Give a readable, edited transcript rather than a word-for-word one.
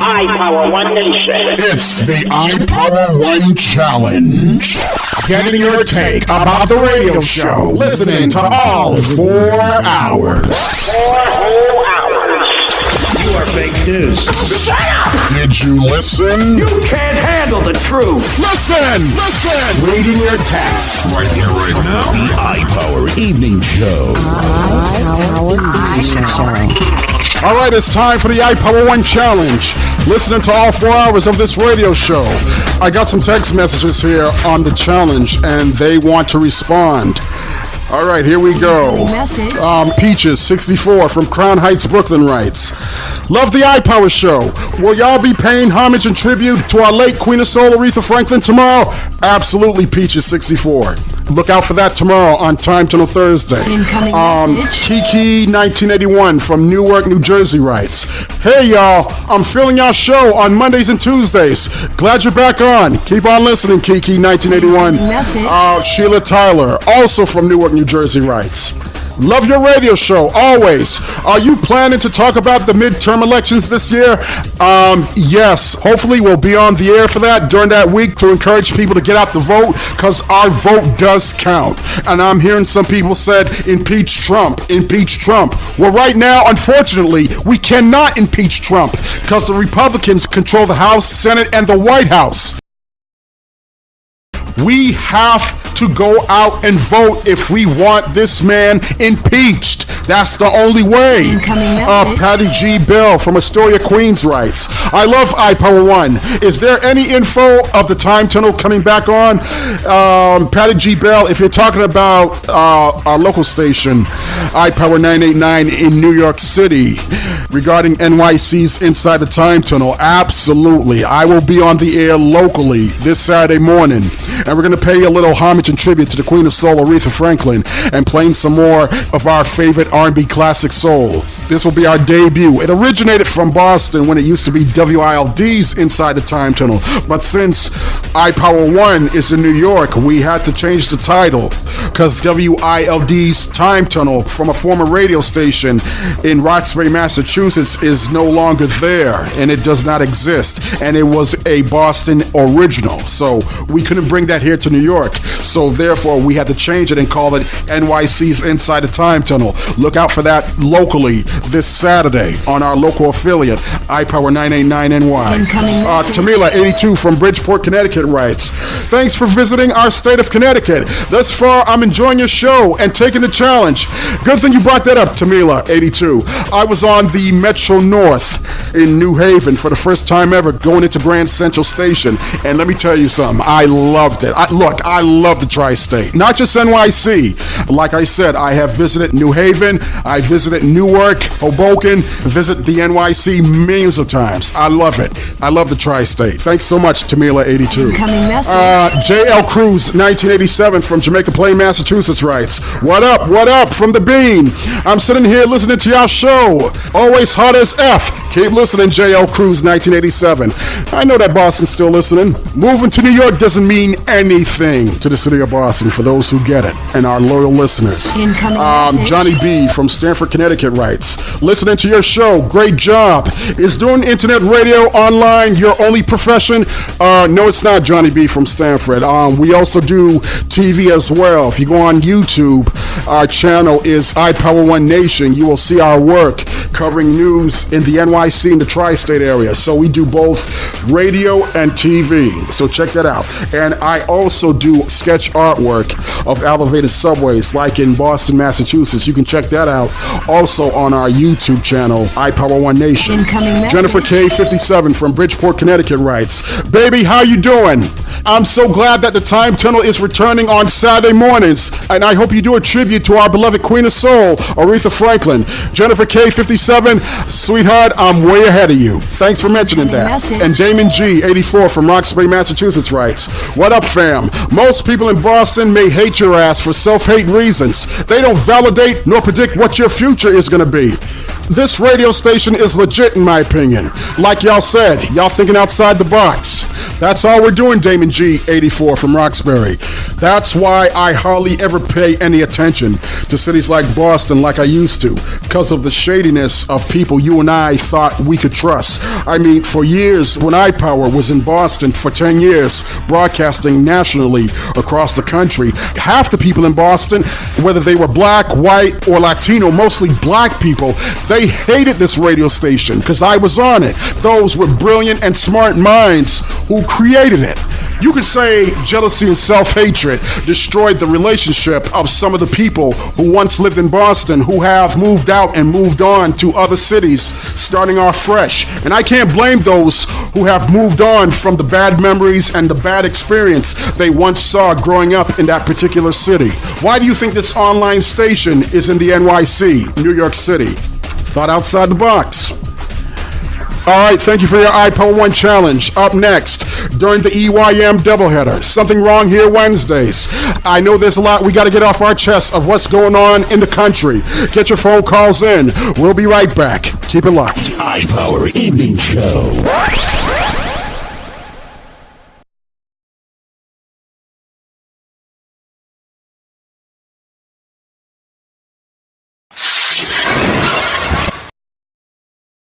iPower One Nation. It's the iPower One Challenge. Getting your take about the radio show. Listening to all 4 hours. 4 whole hours. You are fake news. Shut up! Did you listen? You can't handle the truth. Listen! Reading your text. Right here, right now. The iPower Evening Show. All right, it's time for the iPower One Challenge. Listening to all 4 hours of this radio show. I got some text messages here on the challenge, and they want to respond. All right, here we go. Peaches, 64, from Crown Heights, Brooklyn, writes, love the iPower show. Will y'all be paying homage and tribute to our late Queen of Soul, Aretha Franklin, tomorrow? Absolutely, Peaches, 64. Look out for that tomorrow on Time Tunnel Thursday. Kiki, 1981, from Newark, New Jersey, writes, hey, y'all, I'm feeling y'all show on Mondays and Tuesdays. Glad you're back on. Keep on listening, Kiki, 1981. Sheila Tyler, also from Newark, New Jersey, writes, love your radio show, always. Are you planning to talk about the midterm elections this year? Yes. Hopefully we'll be on the air for that during that week to encourage people to get out the vote, because our vote does count. And I'm hearing some people said, impeach Trump. Well, right now, unfortunately, we cannot impeach Trump because the Republicans control the House, Senate, and the White House. We have to go out and vote if we want this man impeached. That's the only way. Patty G. Bell from Astoria, Queens, writes, I love iPower One. Is there any info of the time tunnel coming back on? Patty G. Bell, if you're talking about our local station, iPower 989 in New York City, regarding NYC's Inside the Time Tunnel, absolutely. I will be on the air locally this Saturday morning, and we're going to pay a little homage and tribute to the Queen of Soul, Aretha Franklin, and playing some more of our favorite R&B classic soul. This will be our debut. It originated from Boston when it used to be WILD's Inside the Time Tunnel, but since iPower One is in New York, we had to change the title, because WILD's Time Tunnel from a former radio station in Roxbury, Massachusetts is no longer there, and it does not exist, and it was a Boston original, so we couldn't bring that here to New York, so therefore we had to change it and call it NYC's Inside the Time Tunnel. Look out for that locally this Saturday on our local affiliate, iPower 989NY. Tamila, 82, from Bridgeport, Connecticut, writes, thanks for visiting our state of Connecticut. Thus far, I'm enjoying your show and taking the challenge. Good thing you brought that up, Tamila, 82. I was on the Metro North in New Haven for the first time ever, going into Grand Central Station, and let me tell you something, I loved it. I love the tri-state, not just NYC. Like I said, I have visited New Haven, I visited Newark, Hoboken, visit the NYC millions of times. I love it. I love the tri-state. Thanks so much, Tamila, 82. J.L. Cruz, 1987, from Jamaica Plain, Massachusetts, writes, what up from the Bean? I'm sitting here listening to y'all show. Always hot as F. Keep listening, J.L. Cruz, 1987. I know that Boston's still listening. Moving to New York doesn't mean anything to the city of Boston, for those who get it, and our loyal listeners. Johnny B. from Stamford, Connecticut, writes, listening to your show, great job. Is doing internet radio online your only profession? No, it's not, Johnny B. from Stamford. We also do TV as well. If you go on YouTube, our channel is iPower One Nation. You will see our work covering news in the NYC and the tri-state area. So we do both radio and TV. So check that out. And I also do sketch artwork of elevated subways, like in Boston, Massachusetts. You can check that out also on our YouTube channel, iPower One Nation. Jennifer K. 57 from Bridgeport, Connecticut, writes, baby, how you doing? I'm so glad that the Time Tunnel is returning on Saturday mornings, and I hope you do a tribute to our beloved Queen of Soul, Aretha Franklin. Jennifer K. 57, sweetheart, I'm way ahead of you. Thanks for mentioning that. And Damon G. 84 from Roxbury, Massachusetts, writes, what up, fam? Most people in Boston may hate your ass for self-hate reasons. They don't validate nor predict what your future is going to be. This radio station is legit, in my opinion. Like y'all said, y'all thinking outside the box. That's all we're doing, Damon G, 84 from Roxbury. That's why I hardly ever pay any attention to cities like Boston like I used to, because of the shadiness of people you and I thought we could trust. I mean, for years, when iPower was in Boston for 10 years, broadcasting nationally across the country, half the people in Boston, whether they were black, white, or Latino, mostly black people, they hated this radio station because I was on it. Those were brilliant and smart minds who created it. You could say jealousy and self-hatred destroyed the relationship of some of the people who once lived in Boston, who have moved out and moved on to other cities, starting off fresh. And I can't blame those who have moved on from the bad memories and the bad experience they once saw growing up in that particular city. Why do you think this online station is in the NYC, New York City? Thought outside the box. All right, thank you for your iPower 1 challenge. Up next, during the EYM doubleheader, Something Wrong Here Wednesdays. I know there's a lot we got to get off our chest of what's going on in the country. Get your phone calls in. We'll be right back. Keep it locked. iPower Evening Show.